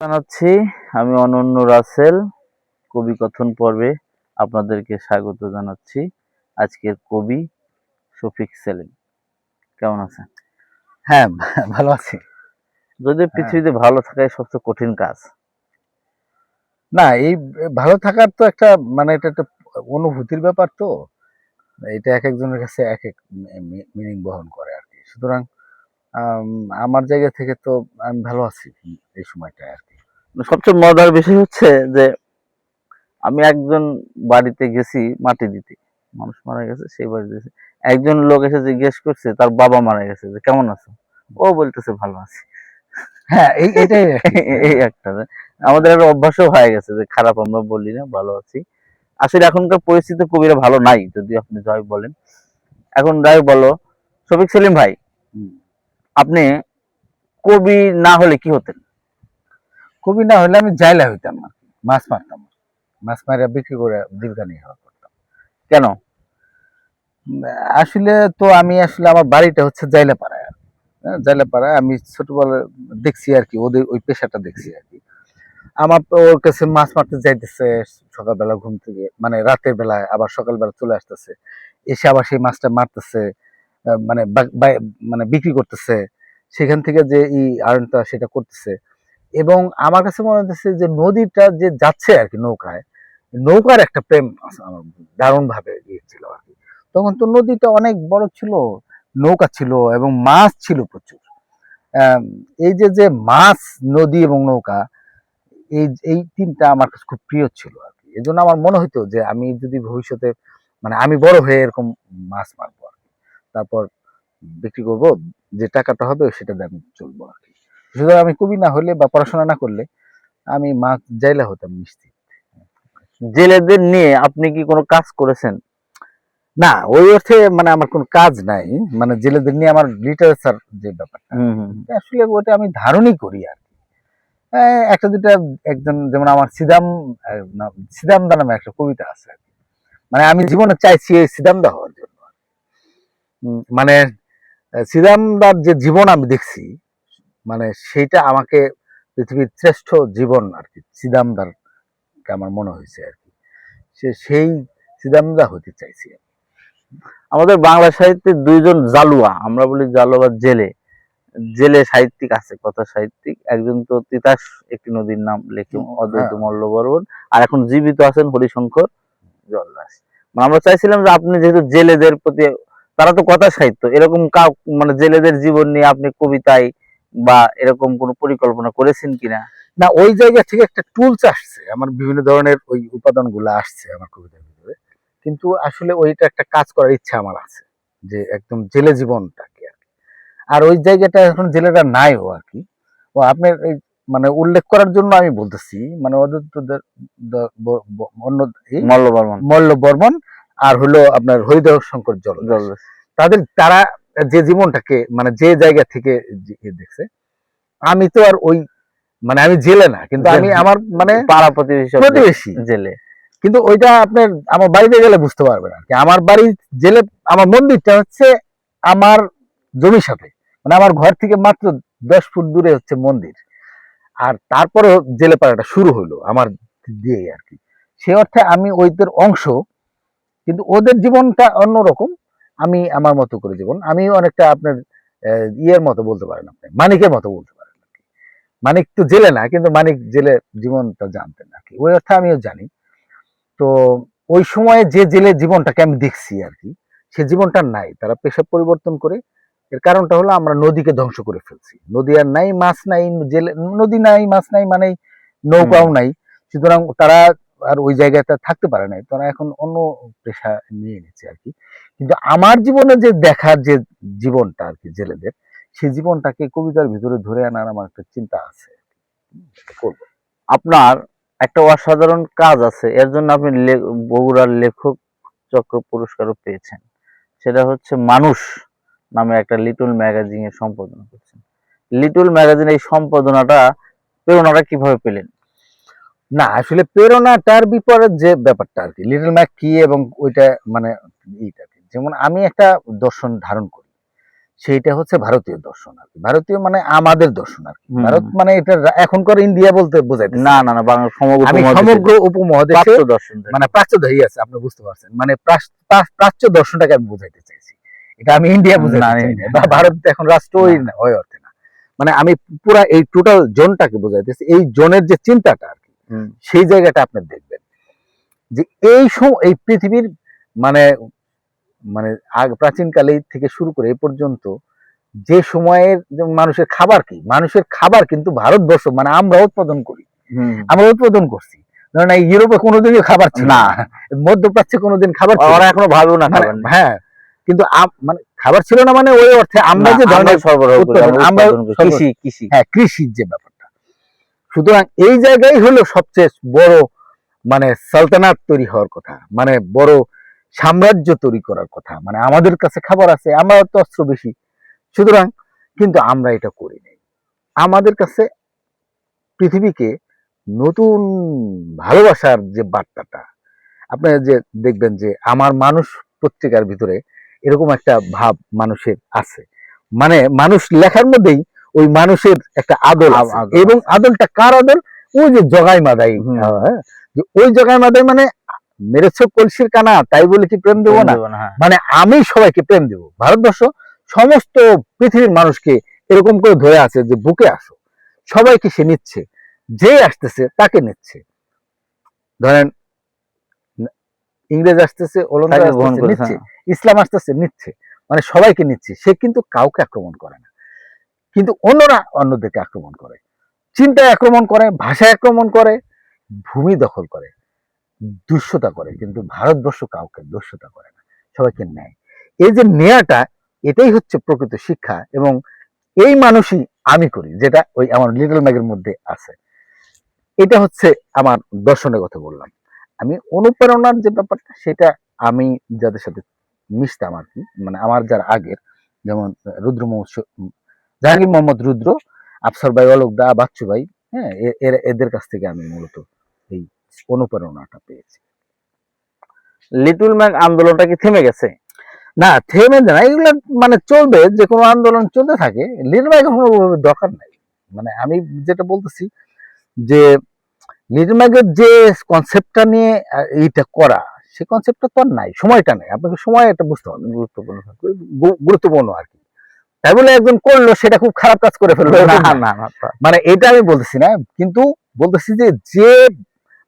জানাচ্ছি আমি অনন্য রাসেল কবি কথন পর্বে আপনাদেরকে স্বাগত জানাচ্ছি। আজকের কবি শফিক সেলিম। কেমন আছেন? হ্যাঁ, ভালো আছি। যদি পৃথিবীতে ভালো থাকাই সবচেয়ে কঠিন কাজ। না, এই ভালো থাকার তো একটা এটা একটা অনুভূতির ব্যাপার তো। এটা একেকজনের কাছে একেক মিনিং বহন করে আরকি। সুতরাং আম আমার জায়গা থেকে তো আমি ভালো আছি এই সময়টায় আরকি। সবচেয়ে মজার বিষয় হচ্ছে যে আমি একজন বাড়িতে গেছি মাটি দিতে, মানুষ মারা গেছে সেই বাড়িতে গেছি। একজন লোক এসে জিজ্ঞেস করছে তার বাবা মারা গেছে যে কেমন আছো, ও বলতেছে ভালো আছি। হ্যাঁ, এইটাই আরকি। এই একটা আমাদের একটা অভ্যাসও হয়ে গেছে যে খারাপ আমরা বলি না, ভালো আছি। আসলে এখনকার পরিস্থিতি কবিরা ভালো নাই, যদি আপনি যাই বলেন। এখন যাই বলো, শফিক সেলিম ভাই, আপনি কবি না হলে কি হতেন? কবি না হলে আমি জাইলা হইতাম আরকি। মাছ মারতাম। মাছ মাইরা বিক্রি করে জীবিকা নির্বাহ করতাম। কেন? আসলে তো আমি আমার বাড়িটা হচ্ছে জাইলাপাড়ায় আরকি। হ্যাঁ, জাইলাপাড়ায় আমি ছোটবেলায় দেখছি আরকি, ওদের ওই পেশাটা দেখছি আরকি। আমার তো ওর কাছে মাছ মারতে যাইতেছে সকালবেলা ঘুম থেকে, রাতের বেলায়, আবার সকালবেলা চলে আসতেছে, এসে আবার সেই মাছটা মারতেছে, বিক্রি করতেছে, সেখান থেকে যে আর্নটা সেটা করতেছে। এবং আমার কাছে মনে হচ্ছে যে নদীটা যে যাচ্ছে আর কি নৌকায়, নৌকার একটা প্রেম আছে আমার, দারুণ ভাবে ছিল আর কি। তখন তো নদীটা অনেক বড় ছিল, নৌকা ছিল এবং মাছ ছিল প্রচুর। এই যে যে মাছ, নদী এবং নৌকা, এই এই তিনটা আমার কাছে খুব প্রিয় ছিল আর কি। এজন্য আমার মনে হইতো যে আমি যদি ভবিষ্যতে আমি বড় হয়ে এরকম মাছ মারবো আর কি। তারপর বিক্রি করব, যে টাকাটা হবে সেটা দিয়ে আমি চলবো আর কি। শুধু আমি কবি না হলে বা পড়াশোনা না করলে আমি মাছ জাইলা হতাম নিশ্চিত। জেলেদের নিয়ে আপনি কি কোনো কাজ করেছেন? না, ওই অর্থে আমার কোনো কাজ নাই। জেলেদের নিয়ে আমার লিটারেচার যে ব্যাপারটা, আসলে ওটা আমি ধারণই করি আর কি। একটা দুটা, একজন যেমন আমার সিদামদা নামে একটা কবিতা আছে আর কি। আমি জীবনে চাইছি এই সিদামদা হওয়ার জন্য। মানে সিদামদার যে জীবন আমি দেখছি, সেইটা আমাকে পৃথিবীর শ্রেষ্ঠ জীবন আর কি সিদামদার আমার মনে হয়েছে আর কি। সেই সিদামদা হতে চাইছি। আমাদের বাংলা সাহিত্যে দুইজন জালুয়া, আমরা বলি জালুয়া বা জেলে, জেলে সাহিত্যিক আছে, কথা সাহিত্যিক। একজন তো তিতাস একটি নদীর নাম লেখেন অদ্বৈত মল্লবর্মণ, আর এখন জীবিত আছেন হরিশঙ্কর জলদাস। আমরা চাইছিলাম যে আপনি যেহেতু জেলেদের প্রতি, তারা তো কথা সাহিত্য, এরকম জেলেদের জীবন নিয়ে আপনি কবিতায় বা এরকম কোনো পরিকল্পনা করেছেন কিনা? না, ওই জায়গা থেকে একটা টুলস আসছে, আমার বিভিন্ন ধরনের ওই উপাদানগুলো আসছে আমার কবিতার ভিতরে, কিন্তু আসলে ওইটা একটা কাজ করার ইচ্ছা আমার আছে, যে একদম জেলে জীবনটাকে আর কি। আর ওই জায়গাটা এখন জেলেরা নাইও আর কি। ও আপনার এই উল্লেখ করার জন্য আমি বলতেছি, ওদের তো অন্য মল্ল বর্মন আর হলো আপনার হরিদয় শঙ্কর জলদাস, তারা যে জীবনটাকে যে জায়গা থেকে দেখছে, আমি তো আর ওই আমি জেলে না, কিন্তু আমি আমার পাড়া প্রতিবেশী জেলে। কিন্তু ওইটা আপনার আমার বাড়িতে গেলে বুঝতে পারবেন আর কি। আমার বাড়ি জেলে, আমার মন্দিরটা হচ্ছে আমার জমির সাথে, আমার ঘর থেকে মাত্র 10 ফুট দূরে হচ্ছে মন্দির। আর তারপরে জেলে পাড়াটা শুরু হলো আমার দিয়ে আর কি। সে অর্থে আমি ওইদের অংশ, কিন্তু ওদের জীবনটা অন্যরকম, আমি আমার মতো করে জীবন। আমি অনেকটা আপনার ইয়ের মতো বলতে পারেন, আপনি মানিকের মতো বলতে পারেন। মানিক তো জেলে না, কিন্তু মানিক জেলে জীবনটা জানতেন আর কি, ওই অর্থে আমিও জানি। তো ওই সময়ে যে জেলে জীবনটাকে আমি দেখছি আর কি, সে জীবনটা নাই, তারা পেশা পরিবর্তন করে। এর কারণটা হলো আমরা নদীকে ধ্বংস করে ফেলছি। নদী আর নাই, মাছ নাই, জেলে নদী নাই, মাছ নাই, নৌকাও নাই। সুতরাং তারা আর ওই জায়গাটা থাকতে পারে নাই, তারা এখন অন্য পেশা নিয়ে নিচ্ছে আর কি। কিন্তু আমার জীবনে যে দেখার যে জীবনটা আর কি জেলেদের, সেই জীবনটাকে কবিতার ভিতরে ধরে আনার আমার একটা চিন্তা আছে, করবো। আপনার একটা অসাধারণ কাজ আছে, এর জন্য আপনি বগুড়ার লেখক চক্র পুরস্কারও পেয়েছেন। সেটা হচ্ছে মানুষ নামে একটা লিটল ম্যাগাজিনের সম্পাদনা করছেন। লিটল ম্যাগাজিন এই সম্পাদনাটা, প্রেরণাটা কিভাবে পেলেন? না, আসলে প্রেরণাটার বিপরীত যে ব্যাপারটা আর কি, লিটল ম্যাক কি এবং ওইটা এইটা, যেমন আমি একটা দর্শন ধারণ করি, সেইটা হচ্ছে ভারতীয় দর্শন আর কি। ভারতীয় মানে আমাদের দর্শন আর কি। হুম। ভারত মানে এটা এখনকার ইন্ডিয়া বলতে বোঝাইতেছে না না না, বাংলা সমগ্র আমি উপমহাদেশে সমগ্র উপমহাদেশে প্রাচ্য দর্শন থেকে। মানে প্রাচ্য ধরি আছে, আপনি বুঝতে পারছেন, মানে প্রাচ্য দর্শনটাকে আমি বুঝাইতে চাইছি। এটা আমি ইন্ডিয়া বুঝাইতে না, চাই না, ইন্ডিয়া বা ভারত এখন রাষ্ট্রই না। ওই অর্থে না, মানে আমি পুরা এই টোটাল জোনটাকে বুঝাইতেছি, এই জোনের যে চিন্তাটা আর কি, হুম। সেই জায়গাটা আপনি দেখবেন যে এই পৃথিবীর মানে মানে প্রাচীন কালে থেকে শুরু করে এ পর্যন্ত যে সময়ের যে মানুষের খাবার কি, মানুষের খাবার কিন্তু ভারতবর্ষ মানে আমরা উৎপাদন করি, হুম। আমরা উৎপাদন করছি। ধরেন এই ইউরোপে কোনোদিনই খাবার ছিল না। না, মধ্যপ্রাচ্যে কোনোদিন খাবার ছিল ওরা না। এখনো ভালো না মানে খাবার নেই। হ্যাঁ, কিন্তু মানে খাবার ছিল না মানে ওই অর্থে আমরা না, যে আমরা ধরনের সরবরাহ করি, উৎপাদন, আমরা উৎপাদন করি। কৃষি। হ্যাঁ, কৃষির যে ব্যাপারটা, সুতরাং এই জায়গায় হলো সবচেয়ে বড় মানে সালতানাত তৈরি হওয়ার কথা, মানে বড় সাম্রাজ্য তৈরি করার কথা, মানে আমাদের কাছে খাবার আছে, আমরা তো অস্ত্র বেশি, সুতরাং কিন্তু আমরা এটা করি নাই। আমাদের কাছে পৃথিবীকে নতুন ভালোবাসার যে বার্তাটা, আপনারা যে দেখবেন যে আমার মানুষ পত্রিকার ভিতরে এরকম একটা ভাব মানুষের আছে, মানে মানুষ লেখার মধ্যেই ওই মানুষের একটা আদল আছে, আদল এবং আছে। আদলটা কার আদল? ওই যে জগাই মাদাই, হুম। হ্যাঁ, যে ওই জগাই মাদাই মানে মেরেছ কলসির কানা তাই বলে কি প্রেম দেবো না, হ্যাঁ। মানে আমি সবাইকে প্রেম দেব। ভারতবর্ষ সমস্ত পৃথিবীর মানুষকে এরকম করে ধরে আছে যে বুকে আসো, সবাইকে সে নিচ্ছে, যে আসতেছে তাকে নিচ্ছে। ধরেন ইংরেজ আসতেছে, ওলন্দাজ তাকে গ্রহণ আসতেছে, করেছে। নিচ্ছে, ইসলাম আসতেছে, নিচ্ছে, মানে সবাইকে নিচ্ছে। সে কিন্তু কাউকে আক্রমণ করে না, কিন্তু অন্যরা অন্যদেরকে আক্রমণ করে, চিন্তায় আক্রমণ করে, ভাষায় আক্রমণ করে, ভূমি দখল করে, দুঃস্থতা করে, কিন্তু ভারতবর্ষ কাউকে দুঃস্থতা করে না, সবাইকে নেয়। এই যে নেয়াটা, এটাই হচ্ছে প্রকৃত শিক্ষা, এবং এই মানুষই আমি করি, যেটা ওই আমার লিটল ম্যাগের মধ্যে আছে। এটা হচ্ছে আমার দর্শনের কথা বললাম। আমি অনুপ্রেরণার যে ব্যাপারটা, সেটা আমি যাদের সাথে মিশতাম আর কি, মানে আমার যারা আগের, যেমন রুদ্র মহোৎসব, জাহাঙ্গীর মোহাম্মদ রুদ্র, আফসার ভাই, অলোক দা, বাচ্চু ভাই, হ্যাঁ, এদের কাছ থেকে আমি মূলত এই অনুপ্রেরণাটা পেয়েছি। লিটল ম্যাগ আন্দোলনটা কি থেমে গেছে? না, থেমে না, এগুলো মানে চলবে, যে কোনো আন্দোলন চলতে থাকে, লিটল ম্যাগ কোনো দরকার নাই। মানে আমি যেটা বলতেছি যে লিটল ম্যাগের যে কনসেপ্টটা নিয়ে এইটা করা, সেই কনসেপ্টটা তো আর নাই, সময়টা নেই, আপনাকে সময় এটা বুঝতে হবে, গুরুত্বপূর্ণ। গুরুত্বপূর্ণ আর কি। তাই বলে একজন করলো সেটা খুব খারাপ কাজ করে ফেললো, না এরকম না না। না, মানে এটা আমি বলতেছি না, কিন্তু বলতেছি যে যে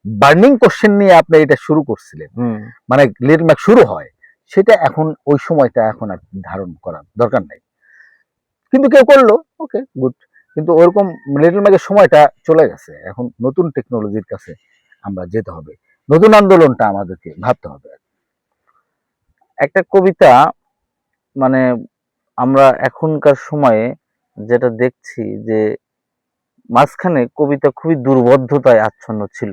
বার্নিং কোশ্চেন নিয়ে আপনি এটা শুরু করছিলেন, হুম। মানে লিটল ম্যাগ শুরু হয়, সেটা এখন ওই সময়টা এখন আর ধারণ করার দরকার নাই, কিন্তু কেউ করলো, ওকে গুড, কিন্তু ওরকম লিটল ম্যাগের সময়টা চলে গেছে, এখন নতুন টেকনোলজির কাছে আমরা যেতে হবে, নতুন আন্দোলনটা আমাদেরকে ভাবতে হবে। একটা কবিতা, মানে আমরা এখনকার সময়ে যেটা দেখছি যে মাঝখানে কবিতা খুবই দুর্বোধ্যতায় আচ্ছন্ন ছিল,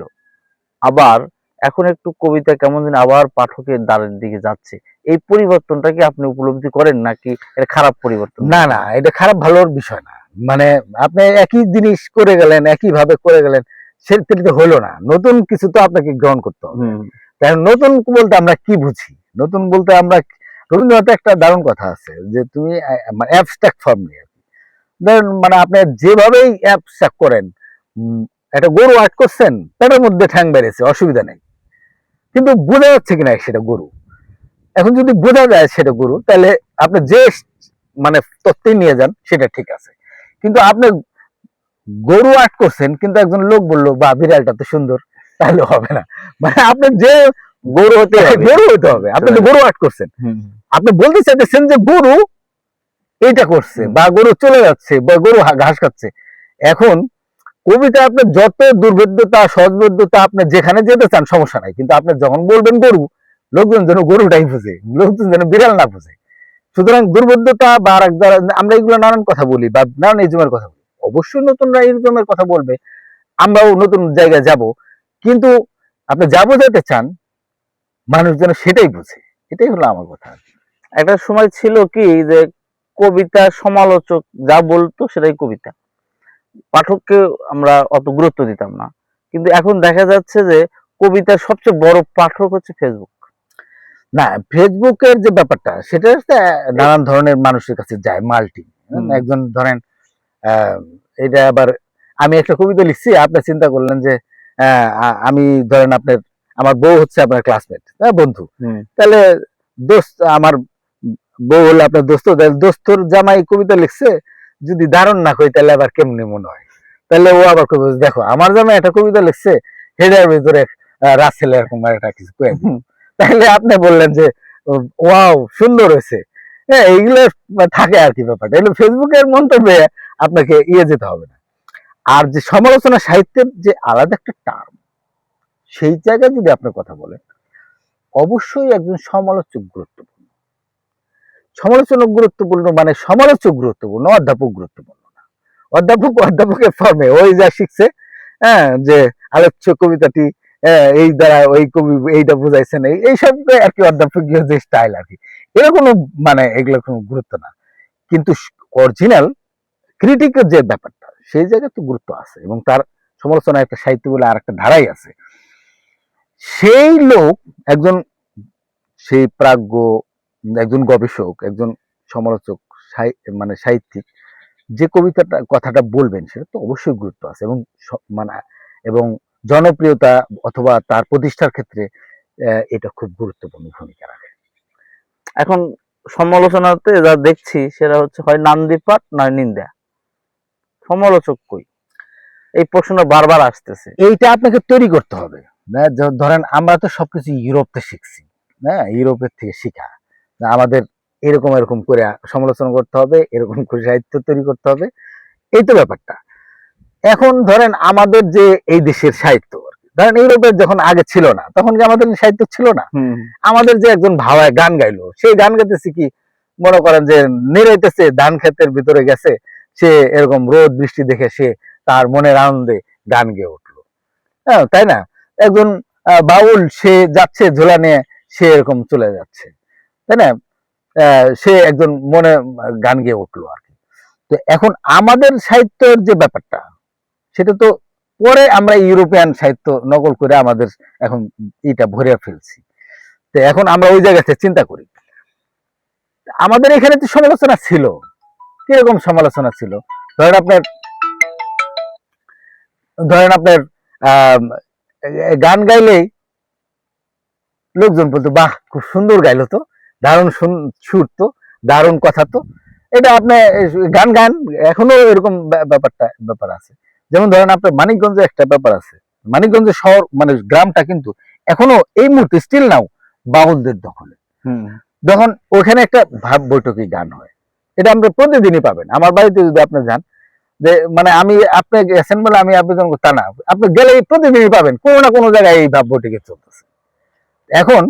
আবার এখন একটু কবিতা কেমন যেন আবার পাঠকের দ্বারের দিকে যাচ্ছে। এই পরিবর্তনটা কি আপনি উপলব্ধি করেন, নাকি এটা খারাপ পরিবর্তন? না না, এটা খারাপ ভালোর বিষয় না, মানে আপনি একই জিনিস করে গেলেন, একই ভাবে করে গেলেন, সেটা তো হলো না, নতুন কিছু তো আপনাকে গ্রহণ করতে হবে। হুম। কারণ নতুন বলতে আমরা কি বুঝি? নতুন বলতে আমরা, রবীন্দ্রনাথের একটা দারুণ কথা আছে যে তুমি মানে অ্যাবস্ট্রাক্ট ফর্ম নিয়ে, ধরেন মানে আপনি যেভাবেই অ্যাবস্ট্রাক্ট করেন, একটা গরু আর্ট করছেন, পেটের মধ্যে ঠ্যাং বেড়েছে, অসুবিধা নেই, কিন্তু বোঝা যাচ্ছে কিনা সেটা গরু? এখন যদি বোঝা যায় সেটা গরু, তাহলে আপনি যে মানে তত্ত্বে নিয়ে যান সেটা ঠিক আছে, কিন্তু আপনি গরু আর্ট করছেন, কিন্তু একজন লোক বললো বা বিড়ালটা তো সুন্দর, তাহলে হবে না, মানে আপনি যে গরু হতে হবে। গরু হতে হবে, আপনি তো গরু আর্ট করছেন, হুম। আপনি বলতে চাইতেছেন যে গরু এইটা করছে, বা গরু চলে যাচ্ছে, বা গরু ঘাস খাচ্ছে। এখন কবিতা আপনার যত দুর্ভেদ্যতা সহজবোধ্যতা, আপনি যেখানে যেতে চান সমস্যা নাই, কিন্তু আপনি যখন বলবেন গরু, লোকজন যেন গরুটাই বুঝে, লোকজন যেন বিড়াল না বুঝে। সুতরাং দুর্বোধ্যতা বা আমরা এগুলো নানান কথা বলি, বা নানান ইজমের কথা বলি, অবশ্যই নতুনরা ইজমের কথা বলবে, আমরাও নতুন জায়গায় যাব, কিন্তু আপনি যা বোঝাতে চান মানুষ যেন সেটাই বুঝে, এটাই হলো আমার কথা। একটা সময় ছিল কি যে কবিতা সমালোচক যা বলতো সেটাই কবিতা, পাঠককে আমরা অত গুরুত্ব দিতাম না, কিন্তু এখন দেখা যাচ্ছে যে কবিতার সবচেয়ে বড় পাঠক হচ্ছে ফেসবুক। না, ফেসবুকের যে ব্যাপারটা সেটা হচ্ছে নানান ধরনের মানুষের কাছে যায়, মাল্টি। একজন ধরেন এটা আবার আমি একটা কবিতা লিখছি, আপনি চিন্তা করলেন যে আমি ধরেন আপনার আমার বউ হচ্ছে আপনার ক্লাসমেট, বন্ধু, তাহলে দোস্ত আমার বউ হলো আপনার দোস্ত, দোস্তর জামাই কবিতা লিখছে, যদি দারুণ না কই তাহলে আবার কেমনি মনে হয়, তাহলে ও আবার কবি দেখো আমার জামাই একটা কবিতা লিখছে, হেডার ভিতরে রাসেল এরকম একটা কিছু কয়ে দিল। তাহলে আপনি বললেন যে ওয়াও সুন্দর হয়েছে, হ্যাঁ এইগুলো থাকে আর কি ব্যাপারটা। এগুলো ফেসবুকের মন্তব্যে আপনাকে যেতে হবে না। আর যে সমালোচনা সাহিত্যের যে আলাদা একটা টার্ম, সেই জায়গায় যদি আপনি কথা বলেন, অবশ্যই একজন সমালোচক গুরুত্বপূর্ণ। সমালোচক গুরুত্বপূর্ণ মানে সমালোচক গুরুত্বপূর্ণ, অধ্যাপক গুরুত্বপূর্ণ না। অধ্যাপকের ফর্মে ওই যা শিখছে, হ্যাঁ, যে আলোচ্য কবিতাটি এই দ্বারা ওই কবি এইটা বুঝাইছেন, এইসব আর কি অধ্যাপকীয় যে স্টাইল আর কি, এর কোনো মানে এগুলো কোনো গুরুত্ব না। কিন্তু অরিজিনাল ক্রিটিকের যে ব্যাপারটা, সেই জায়গায় তো গুরুত্ব আছে, এবং তার সমালোচনা একটা সাহিত্য বলে আর একটা ধারাই আছে। সেই লোক একজন, সেই প্রাজ্ঞ, একজন গবেষক, একজন সমালোচক, মানে সাহিত্যিক, যে কবিতাটা কথাটা বলবেন সেটা তো অবশ্যই গুরুত্ব আছে, এবং মানে এবং জনপ্রিয়তা অথবা তার প্রতিষ্ঠার ক্ষেত্রে এটা খুব গুরুত্বপূর্ণ ভূমিকা রাখে। এখন সমালোচনাতে যা দেখছি সেটা হচ্ছে হয় নান্দিপাত নয় নিন্দা। সমালোচক কই, এই প্রশ্ন বারবার আসতেছে। এইটা আপনাকে তৈরি করতে হবে। ধরেন আমরা তো সবকিছু ইউরোপতে শিখছি, হ্যাঁ, ইউরোপের থেকে শিখা, আমাদের এরকম এরকম করে সমালোচনা করতে হবে, এরকম করে সাহিত্য তৈরি করতে হবে, এই তো ব্যাপারটা। এখন ধরেন আমাদের যে এই দেশের সাহিত্য, ধরেন ইউরোপের যখন আগে ছিল না, তখন কি আমাদের সাহিত্য ছিল না? আমাদের যে একজন ভাওয়ায় গান গাইলো, সেই গান গাইতেছে কি, মনে করেন যে নেড়াইতেছে, ধান ক্ষেতের ভিতরে গেছে, সে এরকম রোদ বৃষ্টি দেখে সে তার মনের আনন্দে গান গেয়ে উঠলো, হ্যাঁ, তাই না? একজন বাউল সে যাচ্ছে ঝোলা নিয়ে, সে এরকম চলে যাচ্ছে, তাই না? সে একজন মনে গান গেয়ে উঠলো আর কি। তো এখন আমাদের সাহিত্যের যে ব্যাপারটা, সেটা তো পরে আমরা ইউরোপিয়ান সাহিত্য নকল করে আমাদের এখন এটা ভরে ফেলছি। তো এখন আমরা ওই জায়গাতে চিন্তা করি, আমাদের এখানে তো সমালোচনা ছিল। কিরকম সমালোচনা ছিল? ধরেন আপনার গান গাইলেই লোকজন বলতো, বাহ খুব সুন্দর গাইলো তো, দারুণ সুর তো, দারুণ কথা তো, এটা আপনি গান গান। এখনো এরকম ব্যাপার আছে। যেমন ধরেন আপনার মানিকগঞ্জে একটা ব্যাপার আছে, মানিকগঞ্জ শহর মানে গ্রামটা কিন্তু এখনো এই মুহূর্তে স্টিল নাও বাউলদের দখলে। যখন ওখানে একটা ভাব বৈঠকি গান হয়, এটা আমরা প্রতিদিনই পাবেন। আমার বাড়িতে যদি আপনি যান, যে মানে আমি আপনি গেছেন বলে আমি আবেদন তা না, আপনি গেলে প্রতিদিনই পাবেন কোনো না কোনো জায়গায় এই ভাব বৈঠকি চলতেছে। এখন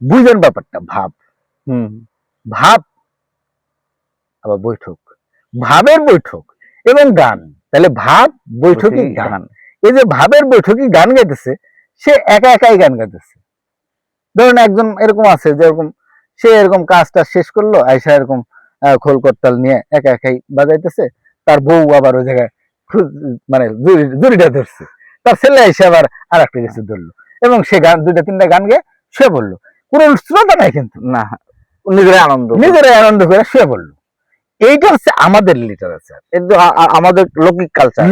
বুঝেন ব্যাপারটা, ভাব আবার বৈঠক, ভাবের বৈঠক এবং গান, তাহলে ভাব বৈঠকি গান। এই যে ভাবের বৈঠকি গান গাইতেছে, সে একা একাই গান গাইতেছে। ধরুন একজন এরকম আছে যেরকম সে এরকম কাজটা শেষ করলো, আয়সা এরকম খোল করতাল নিয়ে একা একাই বাজাইতেছে, তার বউ আবার ওই জায়গায় মানে জুড়িটা ধরছে, তার ছেলে এসে আবার আর একটা কিছু ধরলো, এবং সে গান দুইটা তিনটা গান গেয়ে শুয়ে পড়লো, কোনো শ্রোতা নাই কিন্তু, না, নিজেরাই আনন্দ করে শুয়ে পড়লো। এইটা হচ্ছে আমাদের লিটারেচার, আমাদের লৌকিক কালচার,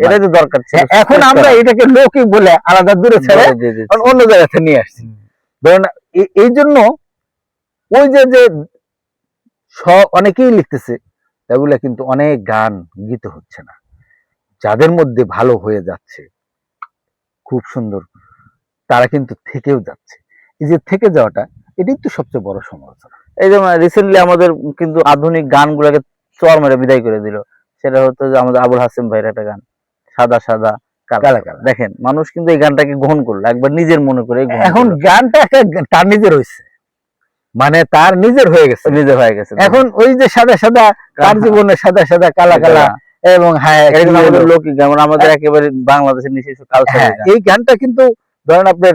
এটাই তো দরকার ছিল। এখন আমরা এটাকে লৌকিক বলে আলাদা দূরে ছেড়ে অন্য জায়গাতে নিয়ে আসছি। ধরেন এই জন্য ওই যে অনেকেই লিখতেছে, এগুলা কিন্তু অনেক গান গীত হচ্ছে না। যাদের মধ্যে ভালো হয়ে যাচ্ছে, খুব সুন্দর, তারা কিন্তু থেকেও যাচ্ছে। এই যে থেকে যাওয়াটা, এটাই তো সবচেয়ে বড় সমালোচনা। এই যে রিসেন্টলি আমাদের কিন্তু আধুনিক গানগুলোকে চর মেরে বিদায় করে দিল। সেটা হচ্ছে যে আমাদের আবুল হাসেম ভাইয়ের একটা গান, সাদা সাদা কালা কালা। দেখেন মানুষ কিন্তু এই গানটাকে গ্রহণ করলো, একবার নিজের মনে করে। এখন গানটা তার নিজের হয়েছে, মানে তার নিজের হয়ে গেছে, এখন ওই যে সাদা সাদা, তার জীবনে সাদা সাদা কালা কালা, এবং লৌকিক গান, আমাদের একেবারে বাংলাদেশের নিজস্ব কালচার। এই গানটা কিন্তু ধরেন আপনার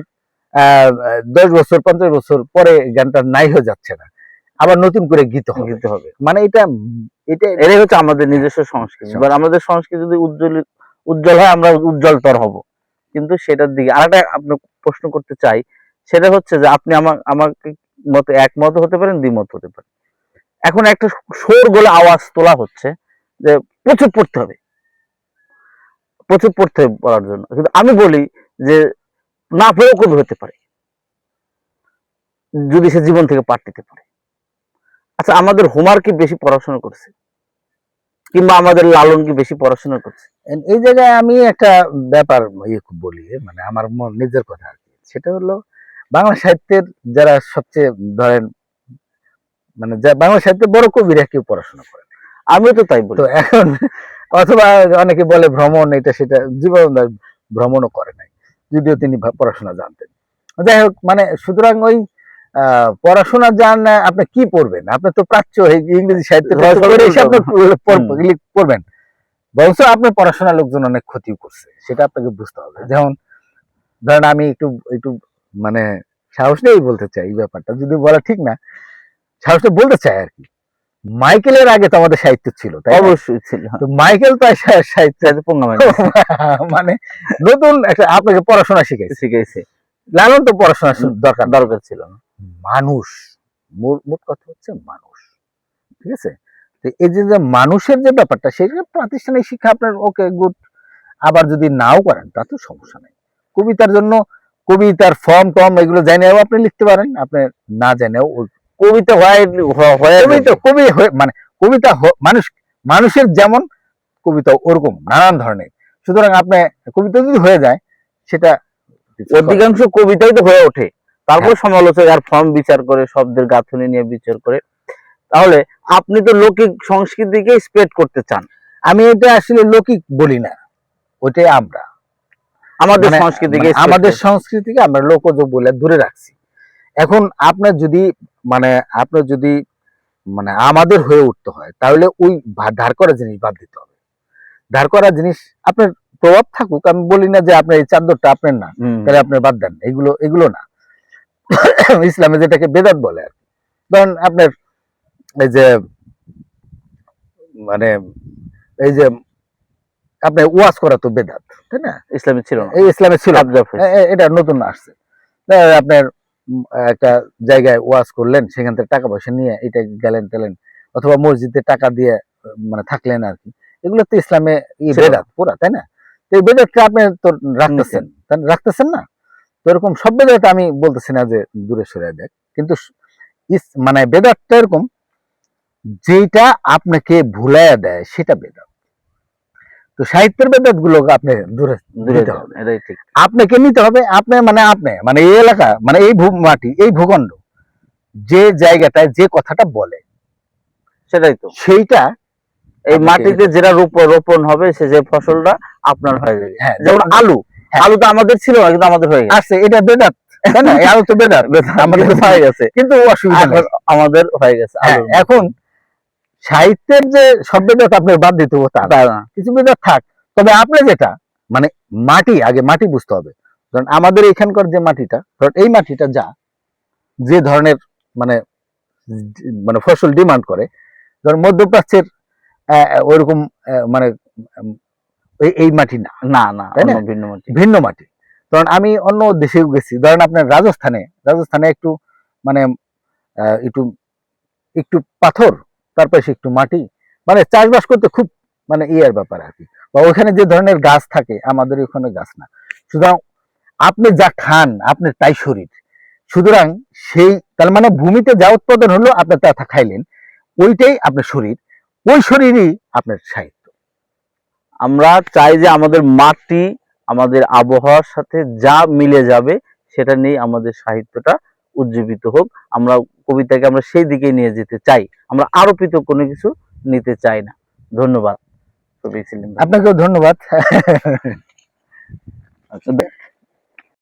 10 বছর 50 বছর পরে গানটা নাই হয়ে যাচ্ছে না, আবার নতুন করে গীত হবে। মানে এটাই হচ্ছে আমাদের নিজস্ব সংস্কৃতি। এবার আমাদের সংস্কৃতি যদি উজ্জ্বল হয়, আমরা উজ্জ্বলতর হব। কিন্তু সেটার দিকে আরেকটা আপনার প্রশ্ন করতে চাই, সেটা হচ্ছে যে আপনি আমাকে মতে একমত হতে পারেন, দ্বিমত হতে পারেন। এখন একটা শোরগোল আওয়াজ তোলা হচ্ছে যে প্রচুর পড়তে হবে, প্রচুর পড়তে হবে পড়ার জন্য, কিন্তু আমি বলি যে না পড়েও কবি হতে পারে যদি সে জীবন থেকে পাঠ নিতে পারে। আচ্ছা, আমাদের হোমার কি বেশি পড়াশোনা করছে, কিংবা আমাদের লালন কি বেশি পড়াশোনা করছে? এই জায়গায় আমি একটা ব্যাপার বলি, মানে আমার নিজের কথা আর কি। সেটা হলো বাংলা সাহিত্যের যারা সবচেয়ে ধরেন মানে বাংলা সাহিত্যের বড় কবিরা কেউ পড়াশোনা করে, আমিও তো তাই বলি। তো এখন অথবা অনেকে বলে ভ্রমণ এটা সেটা, জীবন ভ্রমণও করে নাই, যদিও তিনি পড়াশোনা জানতেন। যাই হোক, মানে সুতরাং ওই পড়াশোনা জান, আপনি কি পড়বেন? আপনি তো প্রাচ্য ইংরেজি সাহিত্য পড়বেন, বরঞ্চ আপনার পড়াশোনার লোকজন অনেক ক্ষতি করছে, সেটা আপনাকে বুঝতে হবে। যেমন ধরেন আমি একটু একটু মানে সাহস নিয়েই বলতে চাই, এই ব্যাপারটা যদি বলা ঠিক না, সাহসটা বলতে চাই আর কি। মাইকেলের আগে তো আমাদের সাহিত্য ছিল, তাই অবশ্যই ছিল। তো মাইকেল তো সাহিত্য মানে নতুন একটা আপনাকে পড়াশোনা শিখাইছে। লালন তো পড়াশোনা দরকার ছিল না। মানুষ, মোট কথা হচ্ছে মানুষ, ঠিক আছে? তো এই যে মানুষের যে ব্যাপারটা, সেটা প্রাতিষ্ঠানিক শিক্ষা আপনার ওকে গুড, আবার যদি নাও করেন তা তো সমস্যা নেই। কবিতার জন্য কবিতার ফর্ম টর্ম এগুলো জানেও আপনি লিখতে পারেন, আপনি না জানেও কবিতা কবি মানে কবিতা মানুষের যেমন কবিতা ওরকম নানান ধরনের। সুতরাং আপনি কবিতা যদি হয়ে যায়, সেটা অধিকাংশ কবিতাই তো হয়ে ওঠে, তারপর সমালোচক আর ফর্ম বিচার করে, শব্দের গাঁথনি নিয়ে বিচার করে। তাহলে আপনি তো লৌকিক সংস্কৃতিকে স্প্রেড করতে চান। আমি এটা আসলে লৌকিক বলি না, ওইটাই আমরা আমাদের সংস্কৃতিকে আমরা লোকজ বলে দূরে রাখছি। এখন আপনার যদি মানে আমাদের হয়ে উঠতে হয়, তাহলে ওই ধার করা জিনিস বাদ দিতে হবে। ধার করা জিনিস আপনার প্রভাব থাকুক, আমি বলি না যে আপনার এই চাদরটা আপনার না, তাহলে আপনি বাদ দেন, এগুলো না। ইসলামে যেটাকে বেদাত বলে আর কি। ধরেন আপনার এই যে মানে এই যে আপনার ওয়াজ করা তো বেদাত, তাই না? ইসলামে ছিল না, এই ইসলামে ছিল, এটা নতুন আসছে। আপনার একটা জায়গায় ওয়াজ করলেন, সেখান থেকে টাকা পয়সা নিয়ে এটা গেলেন টেলেন, অথবা মসজিদে টাকা দিয়ে মানে থাকলেন আর কি, এগুলো তো ইসলামে বেদাত পুরা, তাই না? তো এই বেদাতটা আপনি তো রাখতেছেন না। তো এরকম সব বেদাত আমি বলতেছি না যে দূরে সরে দেখ, কিন্তু মানে বেদাতটা এরকম যেটা আপনাকে ভুলাইয়া দেয়, সেটা বেদাত। তো সাহিত্যের বেদাত গুলোকে আপনি দূরে দিতে হবে, আপনাকে নিতে হবে। আপনি মানে এই এলাকা, মানে এই মাটি, এই ভূখণ্ড, যে জায়গাটায় যে কথাটা বলে, সেটাই তো, সেইটা এই মাটিতে যেটা রোপণ হবে, সে যে ফসলটা আপনার হয়ে যাবে। যেমন আলু, আলু তো আমাদের ছিল না, কিন্তু আমাদের হয়ে গেছে, এটা বেদাত, তাই না? আলু তো বেদাত আমাদের হয়ে গেছে, কিন্তু অসুবিধা নেই, আমাদের হয়ে গেছে। এখন সাহিত্যের যে সব বেদাত আপনার বাদ দিতে হবে তা না, কিছু বেদাত থাক, তবে আপনি যেটা মানে মাটি, আগে মাটি বুঝতে হবে। কারণ আমাদের এখানকার যে মাটিটা, এই মাটিটা যে ধরনের মানে মানে ফসল ডিমান্ড করে, ধরেন মধ্যপ্রাচ্যের ওইরকম মানে এই মাটি না, না না, ভিন্ন মাটি। কারণ আমি অন্য দেশেও গেছি, ধরেন আপনার রাজস্থানে একটু মানে একটু একটু পাথর, তারপরে সে একটু মাটি, মানে চাষবাস করতে খুব মানে ইয়ার ব্যাপার আর কি। বা ওখানে যে ধরনের গাছ থাকে, আমাদের ওখানে গাছ না। সুতরাং আপনি যা খান, আপনার তাই শরীর। সুতরাং সেই তার মানে ভূমিতে যা উৎপাদন হলো, আপনি তা খাইলেন, ওইটাই আপনার শরীর, ওই শরীরই আপনার সাহিত্য। আমরা চাই যে আমাদের মাটি, আমাদের আবহাওয়ার সাথে যা মিলে যাবে, সেটা নিয়ে আমাদের সাহিত্যটা উজ্জীবিত হোক। আমরা কবিতাকে আমরা সেই দিকে নিয়ে যেতে চাই, আমরা আরোপিত কোনো কিছু নিতে চাই না। ধন্যবাদ। আপনাকেও ধন্যবাদ। আচ্ছা।